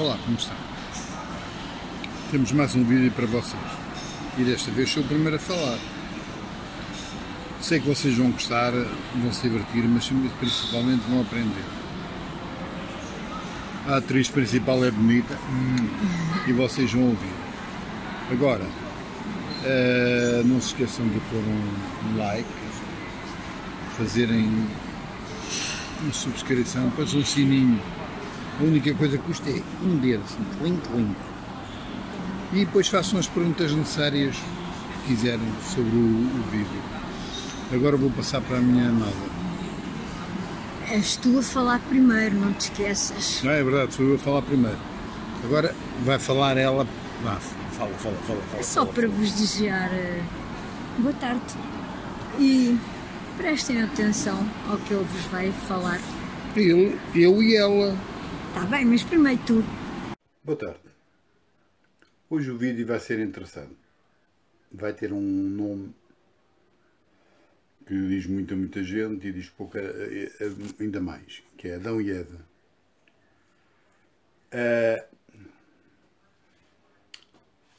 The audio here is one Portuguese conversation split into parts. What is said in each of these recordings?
Olá, como estão? Temos mais um vídeo para vocês e desta vez sou o primeiro a falar. Sei que vocês vão gostar, vão se divertir, mas principalmente vão aprender. A atriz principal é bonita e vocês vão ouvir. Agora, não se esqueçam de pôr um like, fazerem uma subscrição, depois um sininho. A única coisa que custa é um dedo, assim, clink, clink. E depois façam as perguntas necessárias que quiserem sobre o vídeo. Agora vou passar para a minha amada. És tu a falar primeiro, não te esqueças. Não é verdade, sou eu a falar primeiro. Agora vai falar ela. Vá, fala. É só para vos desejar boa tarde e prestem atenção ao que ele vos vai falar. Eu e ela. Está bem, mas primeiro tu. Boa tarde. Hoje o vídeo vai ser interessante. Vai ter um nome que diz muita gente e diz pouca, ainda mais, que é Adão e Eva.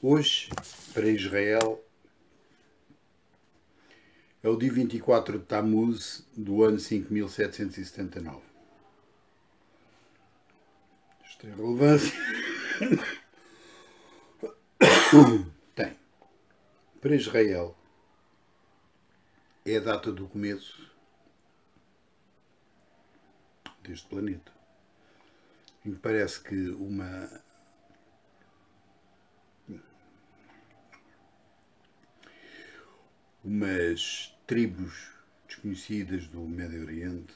Hoje, para Israel, é o dia 24 de Tammuz do ano 5779. Isto tem relevância. Tem. Para Israel, é a data do começo deste planeta. E parece que umas tribos desconhecidas do Médio Oriente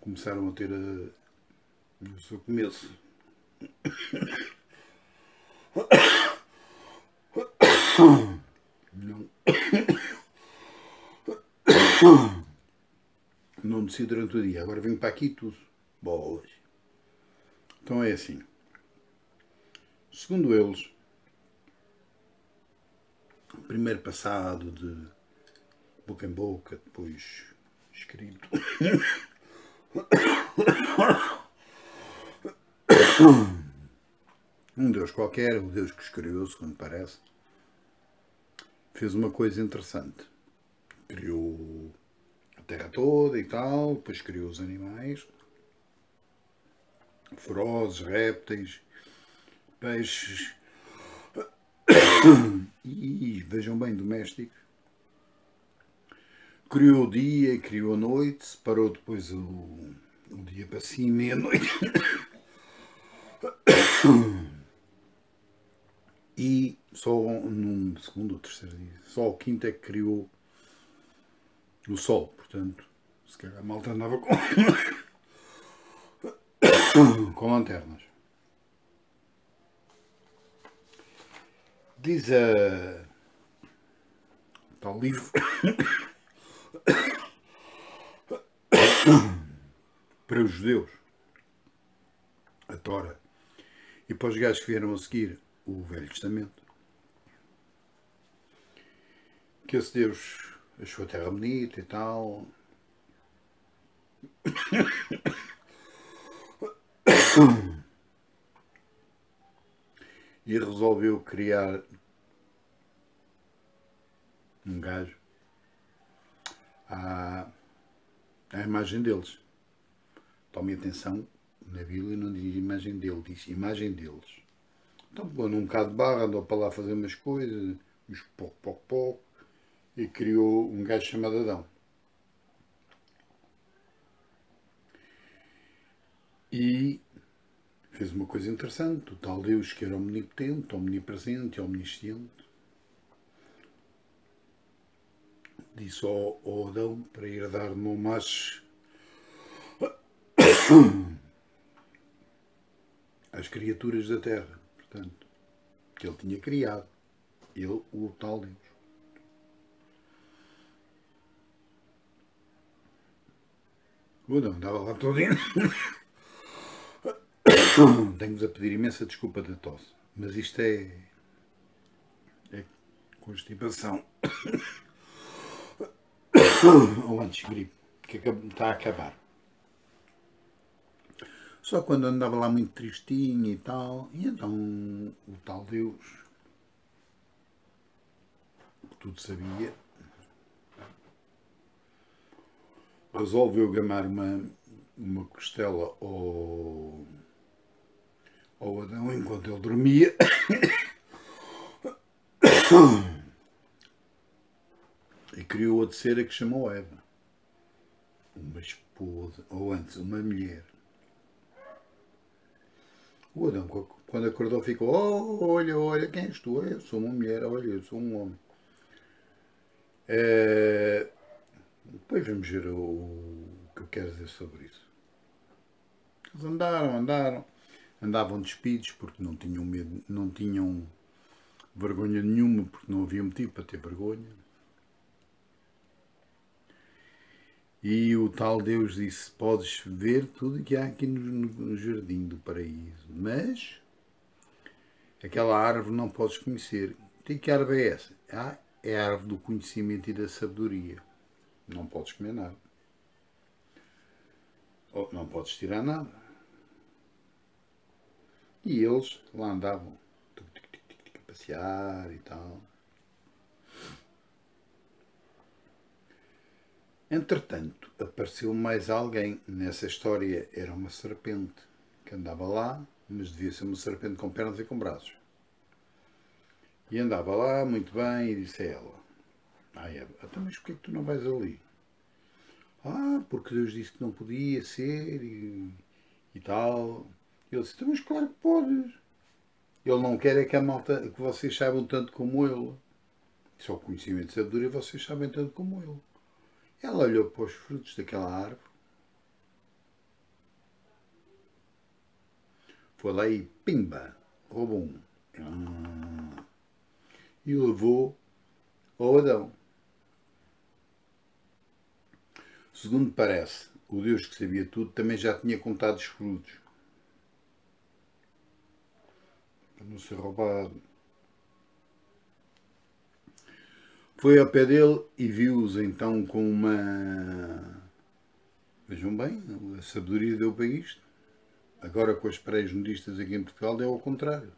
começaram a ter o seu começo. Não desci durante o dia, agora venho para aqui tudo. Bolas. Então é assim. Segundo eles, primeiro passado de boca em boca, depois escrito. Um Deus qualquer, o Deus que escreveu, segundo parece, fez uma coisa interessante. Criou a terra toda e tal, depois criou os animais, ferozes, répteis, peixes e, vejam bem, domésticos. Criou o dia, criou a noite, separou depois o dia para cima e a noite. E só no segundo ou terceiro dia, só o quinto é que criou o Sol. Portanto, se calhar a malta andava com lanternas. Diz a tal livro para os judeus, a Tora, e para os gajos que vieram a seguir o Velho Testamento, que esse Deus achou a terra bonita e tal, e resolveu criar um gajo à imagem deles. Tomem atenção, na Bíblia não diz imagem dele, diz imagem deles. Então, pondo um bocado de barra, andou para lá fazer umas coisas, uns poc, e criou um gajo chamado Adão. E fez uma coisa interessante, o tal Deus que era omnipotente, omnipresente e omnisciente, disse ao Adão para ir dar nome às criaturas da terra, portanto, que ele tinha criado, ele, o tal Deus. O Adão andava lá todo dentro. Tenho-vos a pedir imensa desculpa da tosse, mas isto é constipação ou antes gripe, que está a acabar. Só quando andava lá muito tristinho e tal, e então o tal Deus, que tudo sabia, resolveu gamar uma costela ao Adão enquanto ele dormia. E criou outra cera que chamou Eva. Uma esposa, ou antes, uma mulher. O Adão, quando acordou, ficou: oh, olha, olha, quem és tu? Eu sou uma mulher, olha, eu sou um homem. Depois vamos ver o que eu quero dizer sobre isso. Eles andavam despidos porque não tinham medo, não tinham vergonha nenhuma, porque não havia motivo para ter vergonha. E o tal Deus disse: podes ver tudo o que há aqui no jardim do paraíso, mas aquela árvore não podes conhecer. E que árvore é essa? É a árvore do conhecimento e da sabedoria. Não podes comer nada. Não podes tirar nada. E eles lá andavam a passear e tal. Entretanto, apareceu mais alguém. Nessa história era uma serpente que andava lá, mas devia ser uma serpente com pernas e com braços. E andava lá muito bem e disse a ela: Eva, então, mas porquê que tu não vais ali? Porque Deus disse que não podia ser e tal. Ele disse: então, mas claro que podes. Ele não quer é que a malta, que vocês saibam tanto como ele. Só conhecimento de sabedoria vocês sabem tanto como ele. Ela olhou para os frutos daquela árvore, foi lá e pimba, roubou um. E levou ao Adão. Segundo parece, o Deus que sabia tudo também já tinha contado os frutos. Para não ser roubado. Foi ao pé dele e viu-os então com uma... Vejam bem, a sabedoria deu para isto. Agora com as pré-nudistas aqui em Portugal deu ao contrário.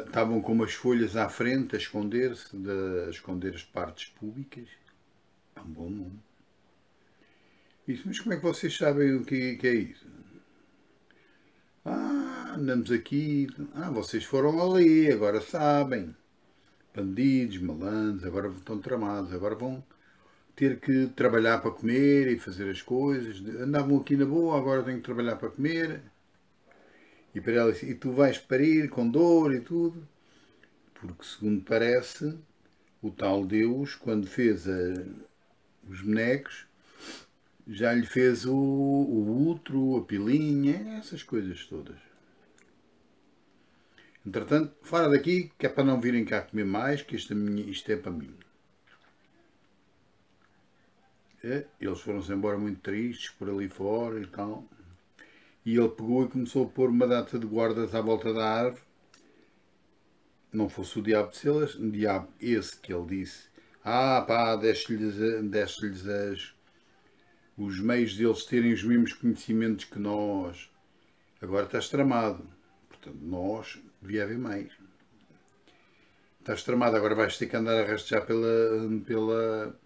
Estavam com umas folhas à frente a esconder-se, a esconder as partes públicas. É um bom nome. Isso, mas como é que vocês sabem o que é isso? Andamos aqui. Vocês foram ali, agora sabem. Bandidos, malandros, agora estão tramados, agora vão ter que trabalhar para comer e fazer as coisas. Andavam aqui na boa, agora tenho que trabalhar para comer. E para ela disse: e tu vais parir com dor e tudo? Porque, segundo parece, o tal Deus, quando fez os bonecos, já lhe fez o útero, a pilinha, essas coisas todas. Entretanto, fora daqui, que é para não virem cá comer mais, que isto é para mim. Eles foram-se embora muito tristes por ali fora e tal. E ele pegou e começou a pôr uma data de guardas à volta da árvore. Não fosse o diabo de Celas, o diabo esse que ele disse: desce-lhes os meios deles terem os mesmos conhecimentos que nós. Agora estás tramado. Portanto, nós devia haver mais. Estás tramado, agora vais ter que andar a rastejar pela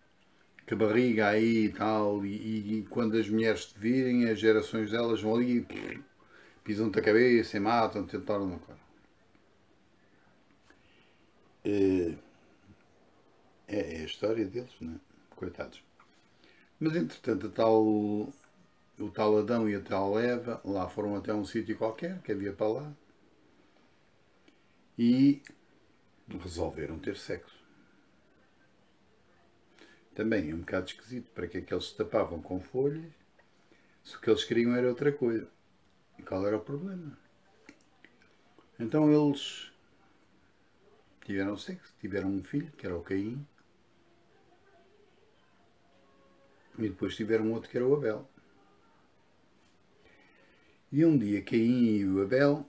barriga aí e tal. E quando as mulheres te virem, as gerações delas vão ali e pisam-te a cabeça e matam-te e tornam a É a história deles, não é? Coitados. Mas entretanto, o tal Adão e a tal Eva lá foram até um sítio qualquer que havia para lá e resolveram ter sexo. Também é um bocado esquisito. Para que é que eles se tapavam com folhas se o que eles queriam era outra coisa? E qual era o problema? Então eles tiveram sexo, tiveram um filho, que era o Caim, e depois tiveram outro que era o Abel. E um dia Caim e o Abel,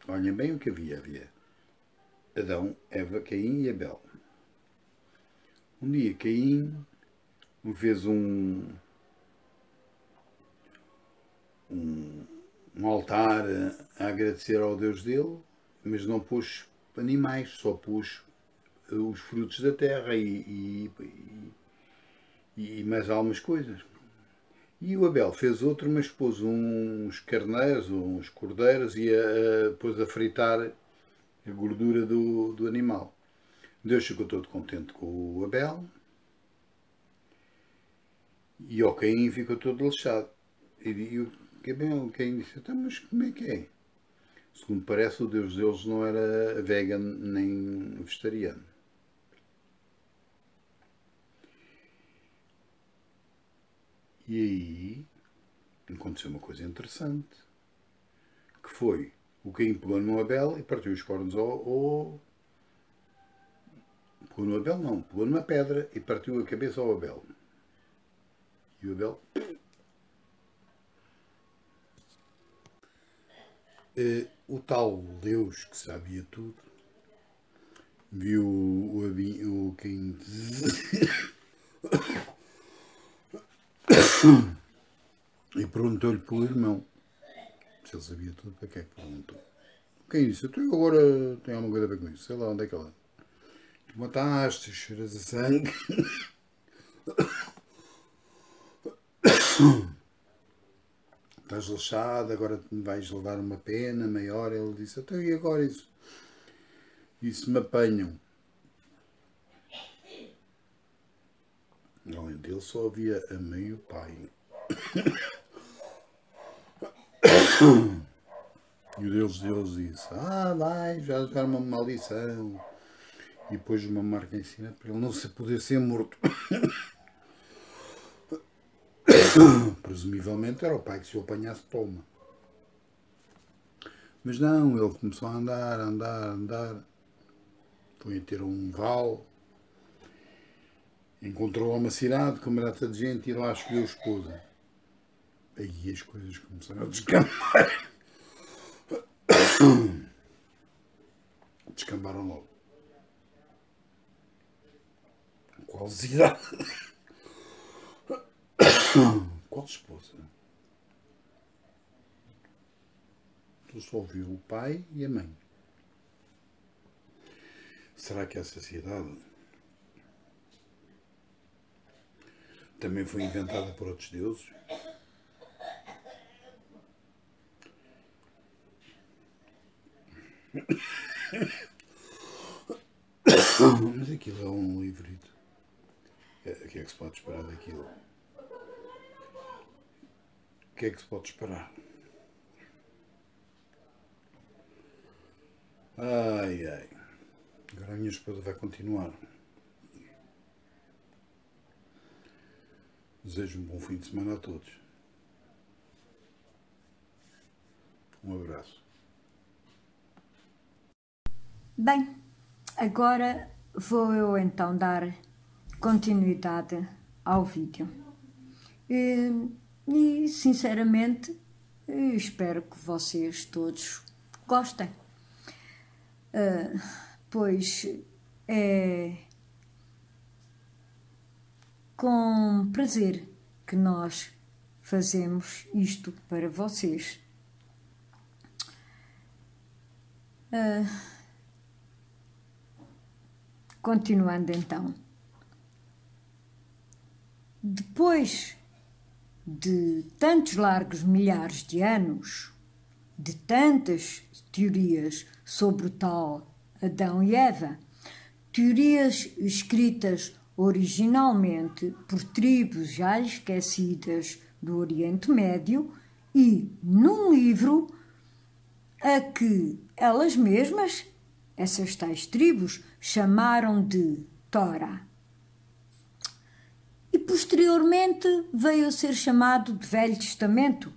olhem bem o que havia Adão, Eva, Caim e Abel. Um dia Caim fez um altar a agradecer ao Deus dele, mas não pôs animais, só pôs os frutos da terra e mais algumas coisas. E o Abel fez outro, mas pôs uns carneiros, uns cordeiros e pôs a fritar a gordura do animal. Deus ficou todo contente com o Abel e o Caim ficou todo lixado. E o Caim disse, então, mas como é que é? Segundo parece, o Deus deles não era vegan nem vegetariano. E aí aconteceu uma coisa interessante, que foi, o Caim pegou no Abel e partiu os cornos pegou no Abel não, pegou numa pedra e partiu a cabeça ao Abel. E o Abel... o tal Deus que sabia tudo, viu o Caim... e perguntou-lhe pelo irmão. Se ele sabia tudo, para que é que perguntou? Quem disse? Tu agora tem alguma coisa a ver com isso? Sei lá onde é que ela... Tu mataste, cheiras a sangue. Estás lixado, agora vais levar uma pena maior. Ele disse, então e agora isso? E se me apanham? Além dele só havia a mãe e o pai. E o Deus deles disse, vai, já levar uma maldição. E pôs uma marca em cima para ele não se poder ser morto. Presumivelmente era o pai que se o apanhasse, toma. Mas não, ele começou a andar. Foi a ter um vale. Encontrou lá uma cidade com uma data de gente e lá escolheu esposa. Aí as coisas começaram a descambar. Descambaram logo. Qual cidade? Qual esposa? Tu só ouviu o pai e a mãe. Será que essa cidade também foi inventada por outros deuses? Mas aquilo é um livrito. O que é que se pode esperar daquilo? O que é que se pode esperar? Ai, ai. Agora a minha esposa vai continuar. Desejo um bom fim de semana a todos. Um abraço. Bem, agora vou eu então dar continuidade ao vídeo. E sinceramente, espero que vocês todos gostem. Pois é com prazer que nós fazemos isto para vocês. Continuando então. Depois de tantos largos milhares de anos, de tantas teorias sobre o tal Adão e Eva, teorias escritas originalmente por tribos já esquecidas do Oriente Médio e num livro a que elas mesmas, essas tais tribos, chamaram de Torá. E posteriormente veio a ser chamado de Velho Testamento,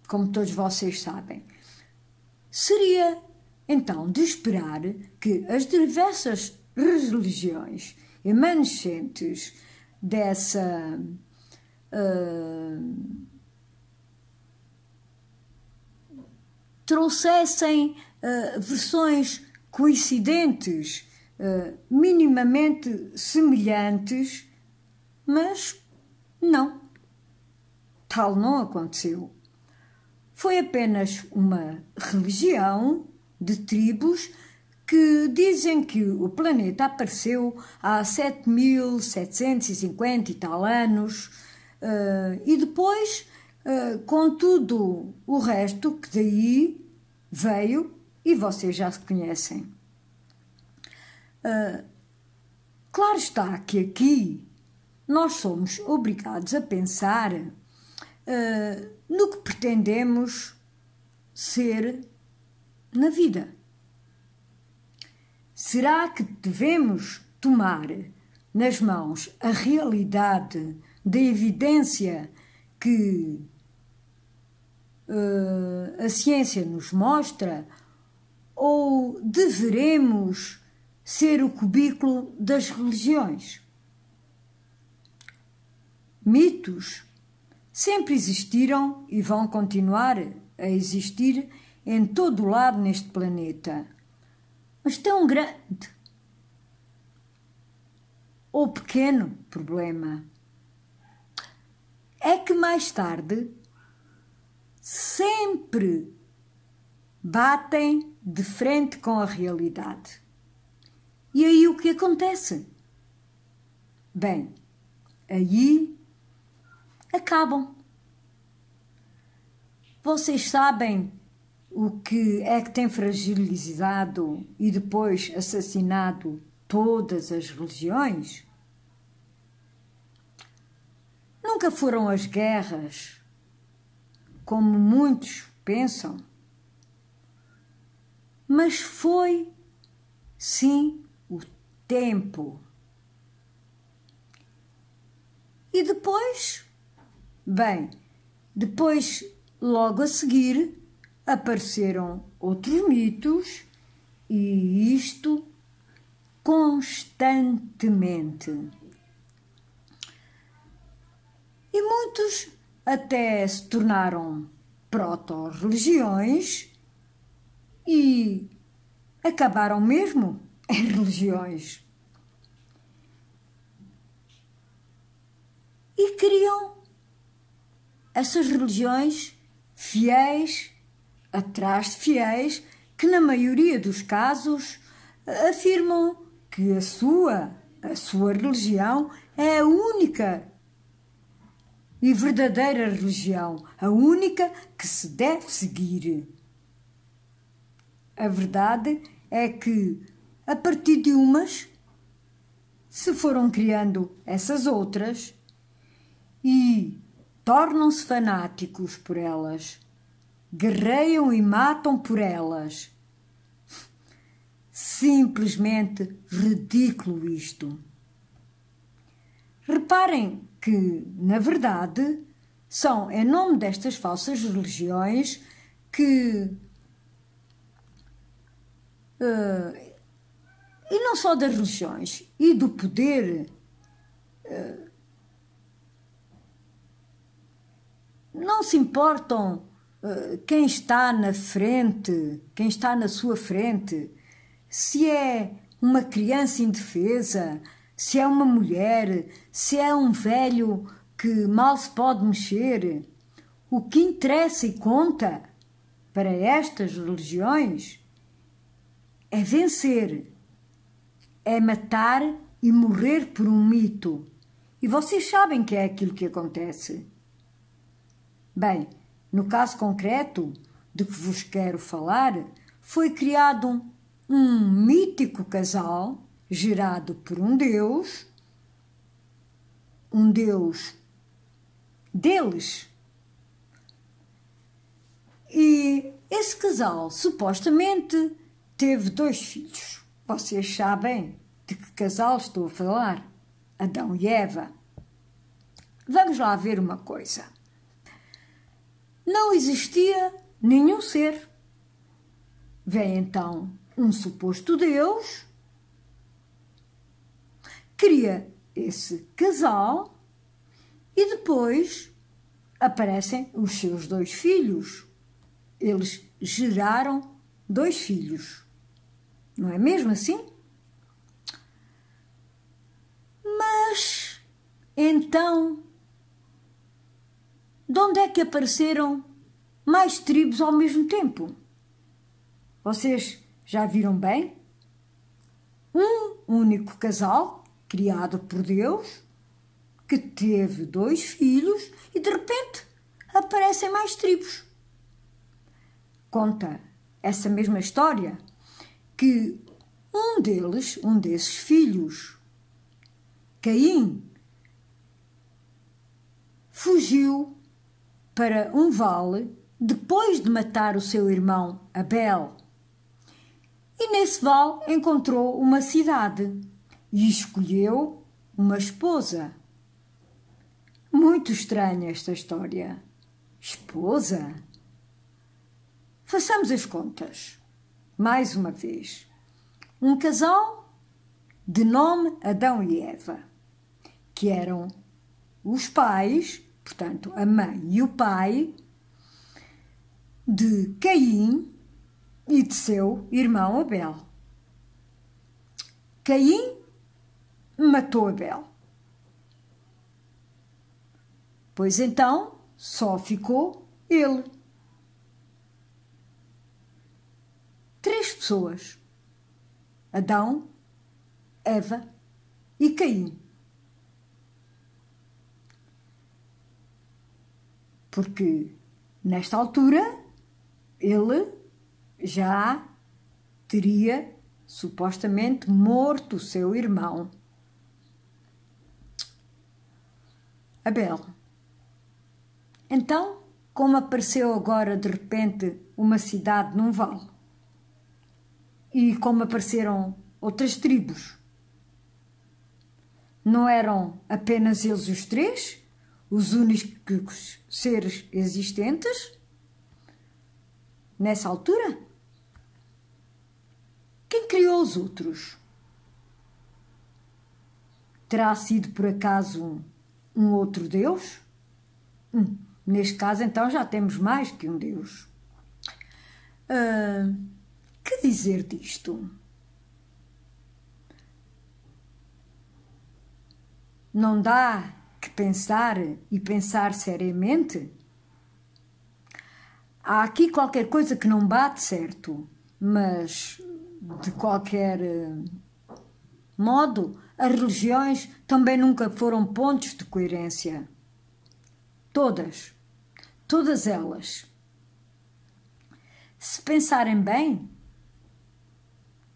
como todos vocês sabem. Seria então de esperar que as diversas religiões emanescentes dessa trouxessem versões coincidentes, minimamente semelhantes, mas não, tal não aconteceu. foi apenas uma religião de tribos que dizem que o planeta apareceu há 7.750 e tal anos, e depois, com tudo o resto que daí veio, e vocês já se conhecem. Claro está que aqui nós somos obrigados a pensar no que pretendemos ser na vida. Será que devemos tomar nas mãos a realidade da evidência que a ciência nos mostra, ou deveremos ser o cubículo das religiões? Mitos sempre existiram e vão continuar a existir em todo o lado neste planeta. Mas tão grande ou pequeno problema é que mais tarde sempre batem de frente com a realidade. E aí o que acontece? Bem, aí acabam. Vocês sabem o que é que tem fragilizado e depois assassinado todas as religiões? Nunca foram as guerras, como muitos pensam, mas foi, sim, o tempo. E depois, bem, depois, logo a seguir, apareceram outros mitos, e isto constantemente. E muitos até se tornaram proto-religiões e acabaram mesmo em religiões. E criam essas religiões fiéis atrás de fiéis que, na maioria dos casos, afirmam que a sua religião é a única e verdadeira religião, a única que se deve seguir. A verdade é que, a partir de umas, se foram criando essas outras e tornam-se fanáticos por elas, guerreiam e matam por elas. Simplesmente ridículo isto. Reparem que, na verdade, são em nome destas falsas religiões que... e não só das religiões, e do poder... não se importam quem está na frente, quem está na sua frente, se é uma criança indefesa, se é uma mulher, se é um velho que mal se pode mexer. O que interessa e conta para estas religiões é vencer, é matar e morrer por um mito. E vocês sabem que é aquilo que acontece. Bem, no caso concreto de que vos quero falar, foi criado um mítico casal gerado por um Deus deles. E esse casal supostamente teve 2 filhos. Vocês sabem de que casal estou a falar? Adão e Eva. Vamos lá ver uma coisa. Não existia nenhum ser. Vem então um suposto Deus, cria esse casal e depois aparecem os seus 2 filhos. Eles geraram 2 filhos. Não é mesmo assim? Mas, então, de onde é que apareceram mais tribos ao mesmo tempo. Vocês já viram bem? Um único casal, criado por Deus, que teve 2 filhos e de repente aparecem mais tribos. Conta essa mesma história que um desses filhos, Caim, fugiu para um vale depois de matar o seu irmão Abel. E nesse vale encontrou uma cidade e escolheu uma esposa. Muito estranha esta história. Esposa? Façamos as contas. Mais uma vez. Um casal de nome Adão e Eva, que eram os pais, portanto, a mãe e o pai, de Caim e de seu irmão Abel. Caim matou Abel. Pois então só ficou ele. 3 pessoas: Adão, Eva e Caim. Porque nesta altura ele já teria supostamente morto o seu irmão Abel. Então, como apareceu agora de repente uma cidade num vale? E como apareceram outras tribos? Não eram apenas eles os 3, os únicos seres existentes nessa altura? Quem criou os outros? Terá sido por acaso um outro Deus? Neste caso, então, já temos mais que um Deus. Que dizer disto? Não dá que pensar e pensar seriamente? Há aqui qualquer coisa que não bate certo, mas, de qualquer modo, as religiões também nunca foram pontos de coerência. Todas elas. Se pensarem bem,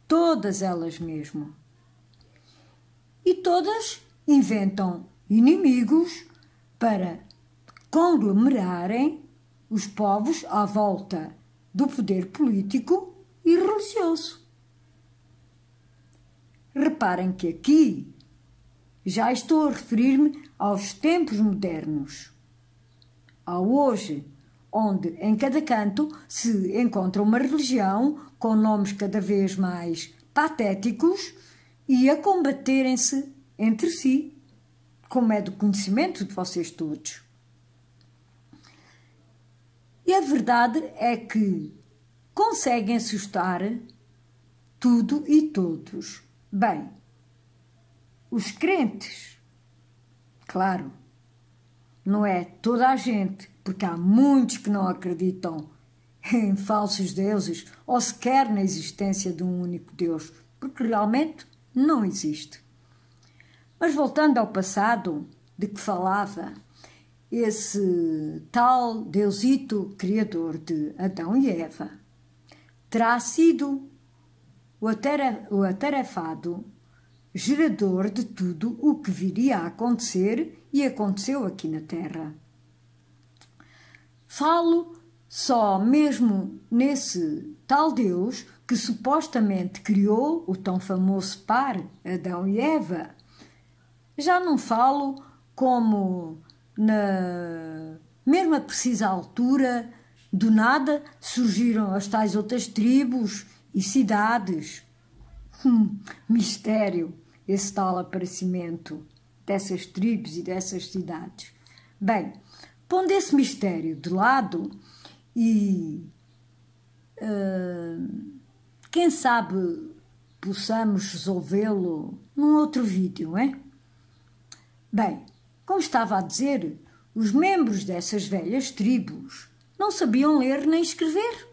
todas elas mesmo. E todas inventam inimigos para conglomerarem os povos à volta do poder político e religioso. Reparem que aqui já estou a referir-me aos tempos modernos, ao hoje, onde em cada canto se encontra uma religião com nomes cada vez mais patéticos e a combaterem-se entre si, como é do conhecimento de vocês todos. E a verdade é que conseguem assustar tudo e todos. Bem, os crentes, claro, não é toda a gente, porque há muitos que não acreditam em falsos deuses ou sequer na existência de um único Deus, porque realmente não existe. Mas voltando ao passado de que falava, esse tal Deusito criador de Adão e Eva terá sido o atarefado gerador de tudo o que viria a acontecer e aconteceu aqui na Terra. Falo só mesmo nesse tal Deus que supostamente criou o tão famoso par Adão e Eva. Já não falo como na mesma precisa altura, do nada surgiram as tais outras tribos e cidades. Mistério, esse tal aparecimento dessas tribos e dessas cidades. Bem, pondo esse mistério de lado e quem sabe possamos resolvê-lo num outro vídeo, hein? Bem, como estava a dizer, os membros dessas velhas tribos não sabiam ler nem escrever.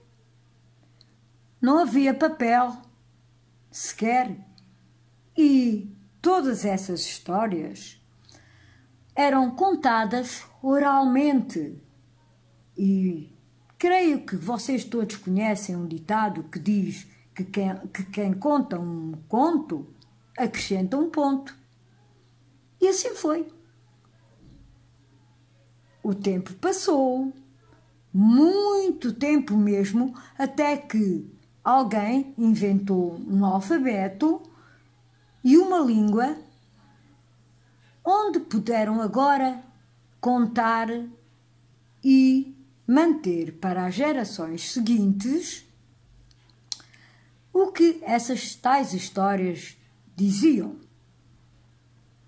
Não havia papel sequer. E todas essas histórias eram contadas oralmente. E creio que vocês todos conhecem um ditado que diz que quem conta um conto acrescenta um ponto. E assim foi. O tempo passou, muito tempo mesmo, até que alguém inventou um alfabeto e uma língua onde puderam agora contar e manter para as gerações seguintes o que essas tais histórias diziam.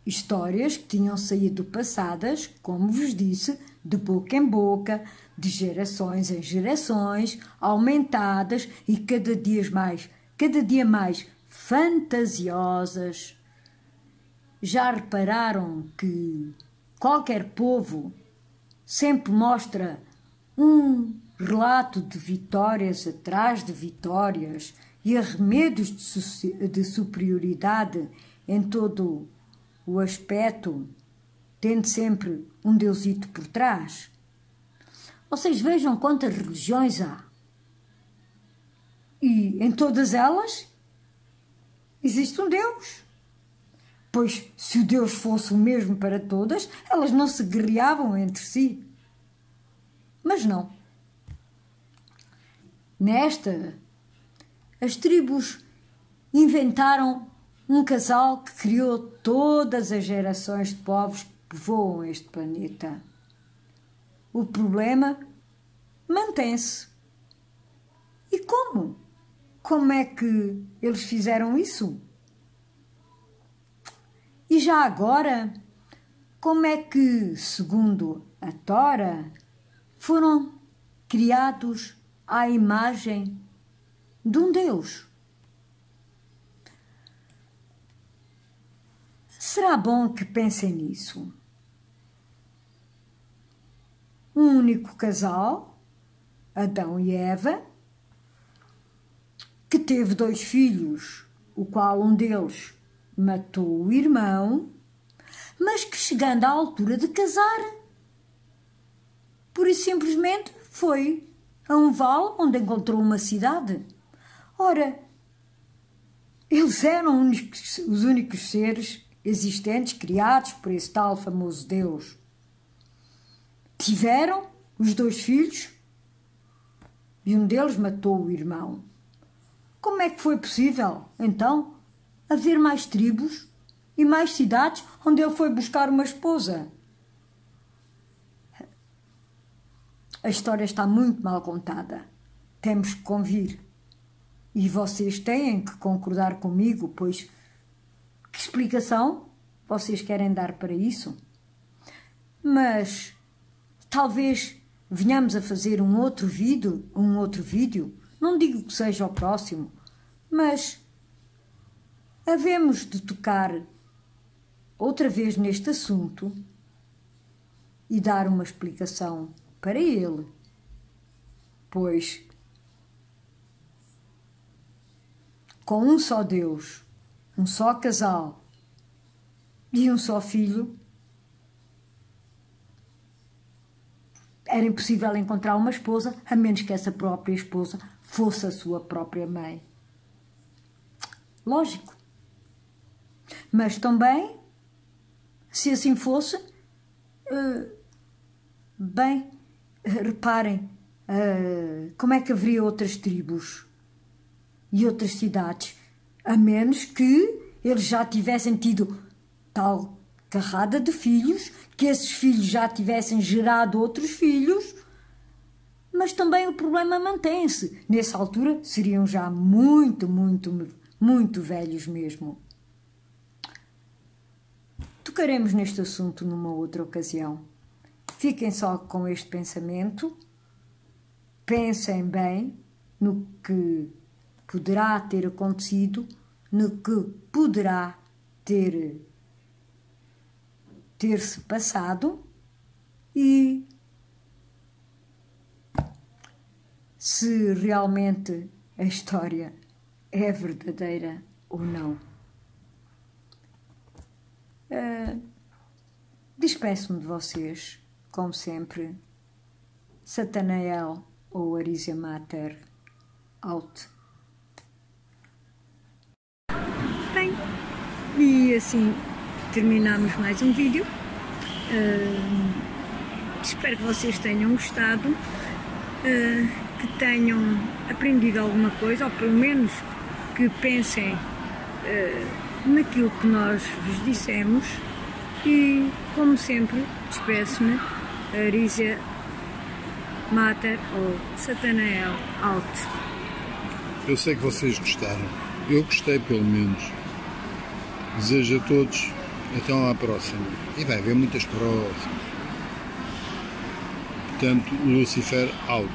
Histórias que tinham saído passadas, como vos disse, de boca em boca, de gerações em gerações, aumentadas e cada dia mais fantasiosas. Já repararam que qualquer povo sempre mostra um relato de vitórias atrás de vitórias e arremedos de superioridade em todo o aspecto, tendo sempre um deusito por trás? Vocês vejam quantas religiões há. E em todas elas existe um Deus. Pois se o Deus fosse o mesmo para todas, elas não se guerreavam entre si. Mas não. Nesta, as tribos inventaram um casal que criou todas as gerações de povos que povoam este planeta. O problema mantém-se. E como? Como é que eles fizeram isso? E já agora, como é que, segundo a Tora, foram criados à imagem de um Deus? Será bom que pensem nisso. Um único casal, Adão e Eva, que teve 2 filhos, o qual um deles matou o irmão, mas que, chegando à altura de casar, pura e simplesmente foi a um vale onde encontrou uma cidade. Ora, eles eram os únicos seres existentes criados por esse tal famoso Deus. Tiveram os 2 filhos e um deles matou o irmão. Como é que foi possível, então, haver mais tribos e mais cidades onde ele foi buscar uma esposa? A história está muito mal contada. Temos que convir. E vocês têm que concordar comigo, pois que explicação vocês querem dar para isso? Mas talvez venhamos a fazer um outro vídeo, não digo que seja o próximo, mas havemos de tocar outra vez neste assunto e dar uma explicação para ele, pois com um só Deus, um só casal e um só filho, era impossível encontrar uma esposa, a menos que essa própria esposa fosse a sua própria mãe. Lógico. Mas também, se assim fosse, bem, reparem, como é que haveria outras tribos e outras cidades, a menos que eles já tivessem tido tal carrada de filhos, que esses filhos já tivessem gerado outros filhos, mas também o problema mantém-se. Nessa altura seriam já muito, muito, muito velhos mesmo. Tocaremos neste assunto numa outra ocasião. Fiquem só com este pensamento, pensem bem no que poderá ter acontecido, no que poderá ter-se passado e se realmente a história é verdadeira ou não. Despeço-me de vocês, como sempre, Satanael ou Arisia Mater, out. Bem, e assim terminamos mais um vídeo. Espero que vocês tenham gostado, que tenham aprendido alguma coisa, ou pelo menos que pensem naquilo que nós vos dissemos. E, como sempre, despeço-me, Arisia Mater ou Satanael out. Eu sei que vocês gostaram. Eu gostei, pelo menos. Desejo a todos até à próxima. E vai haver muitas próximas. Portanto, Lucifer out.